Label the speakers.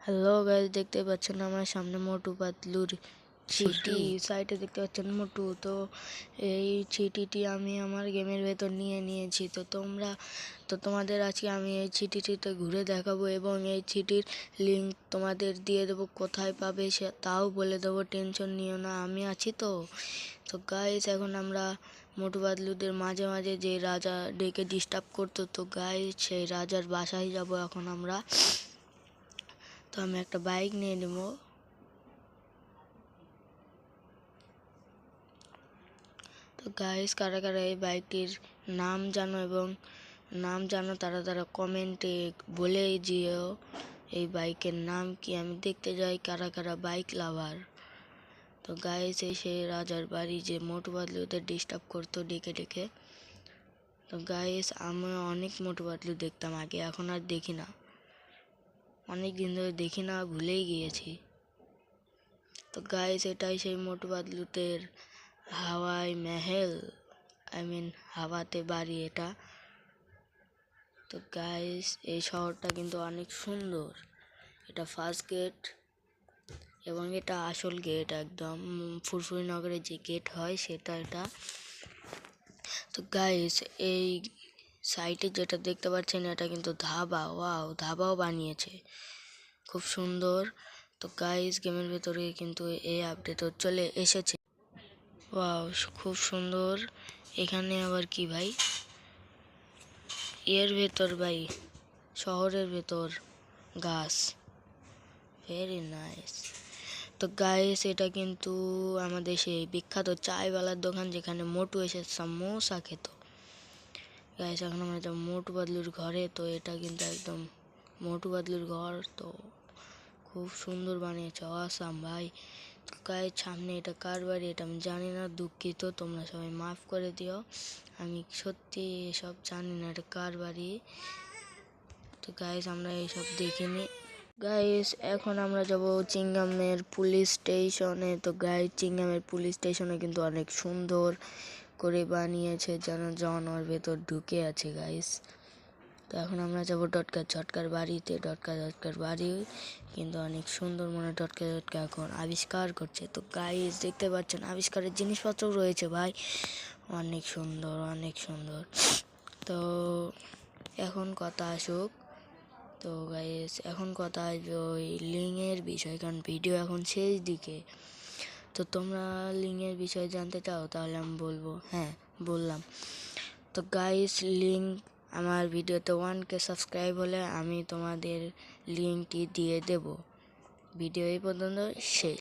Speaker 1: Hello guys, দেখতে পাচ্ছেন আমার সামনে মোটু পাতলুর চিঠি। সাইডে দেখতে পাচ্ছেন মোটু। তো এই চিঠিটি আমি আমার গেমের ভেতর নিয়েছি। তো তোমাদের আজকে আমি এই চিঠিটিতে ঘুরে দেখাবো এবং এই চিঠির লিঙ্ক তোমাদের দিয়ে দেবো। কোথায় পাবে সে তাও বলে দেবো, টেনশন নিও না, আমি আছি। তো গাইস, এখন আমরা মোটু পাতলুদের মাঝে মাঝে যে রাজা ডেকে ডিস্টার্ব করতো, তো গাইস সেই রাজার বাসায় যাব এখন আমরা। তো আমি একটা বাইক নিয়ে নেব। তো গাইস, কারা কারা এই বাইকটির নাম জানো তারা কমেন্টে বলে দিও এই বাইকের নাম কি। আমি দেখতে যাই কারা কারা বাইক লাভার। তো গাইস, এই সেই রাজার বাড়ি যে মোটু পাতলুদের ডিস্টার্ব করতো ডেকে ডেকে। তো গাইস, আমি অনেক মোটু পাতলু দেখতাম আগে, এখন আর দেখি না, অনেক দিন ধরে দেখি না, ভুলেই গিয়েছি। তো গাইস, এটাই সেই মোটু পাতলুদের হাওয়াই মেহেল, হাওয়াতে বাড়ি এটা। তো গাইস, এই শহরটা কিন্তু অনেক সুন্দর। এটা ফার্স্ট গেট এবং এটা আসল গেট, একদম ফুরফুরি নগরের যে গেট হয় সেটা এটা। তো গাইস, এই সাইটে যেটা দেখতে পাচ্ছেন এটা কিন্তু ধাবা। ওয়াও, ধাবাও বানিয়েছে, খুব সুন্দর। তো গাইস, গেমের ভেতরে কিন্তু এই আপডেট চলে এসেছে। ওয়াও, খুব সুন্দর। এখানে আবার কি ভাই, এর ভেতর ভাই, শহরের ভেতর গাছ, ভেরি নাইস। তো গাইস, এটা কিন্তু আমাদের সেই বিখ্যাত চায়ওয়ালার দোকান যেখানে মোটু এসে সমোসা খেত। গাইস, এখন আমরা যাব মোটু পাতলুর ঘরে। তো এটা কিন্তু একদম মোটু পাতলুর ঘর, তো খুব সুন্দর বানিয়েছে, অসাম ভাই। গাইস, সামনে এটা কার বাড়ি এটা আমি জানি না, দুঃখিত, তোমরা সবাই মাফ করে দিও, আমি সত্যি এসব জানি না এটা কার বাড়ি। তো গাইস, আমরা এইসব দেখিনি। গাইস, এখন আমরা যাব চিংগামের পুলিশ স্টেশনে। তো গাইস, চিংগামের পুলিশ স্টেশনে কিন্তু অনেক সুন্দর করে বানিয়েছে, যেন জানোয়ার ভেতর ঢুকে আছে গাইস। তো এখন আমরা যাব ডটকা ঝটকার বাড়িতে। ডটকা ঝটকার বাড়ি কিন্তু অনেক সুন্দর, মনে ডটকা ঝটকা এখন আবিষ্কার করছে। তো গাইস, দেখতে পাচ্ছেন আবিষ্কারের জিনিসপত্র রয়েছে ভাই, অনেক সুন্দর, অনেক সুন্দর। তো এখন কথা আসুক। তো গাইস, এখন কথা আসবে ওই লিঙ্কের বিষয়, কারণ ভিডিও এখন শেষ দিকে। তো তোমরা লিঙ্কের বিষয়ে জানতে চাও তাহলে আমি বলবো, হ্যাঁ বললাম। তো গাইস, লিঙ্ক আমার ভিডিওতে 1K সাবস্ক্রাইব হলে আমি তোমাদের লিঙ্কটি দিয়ে দেব। ভিডিও এই পর্যন্ত শেষ।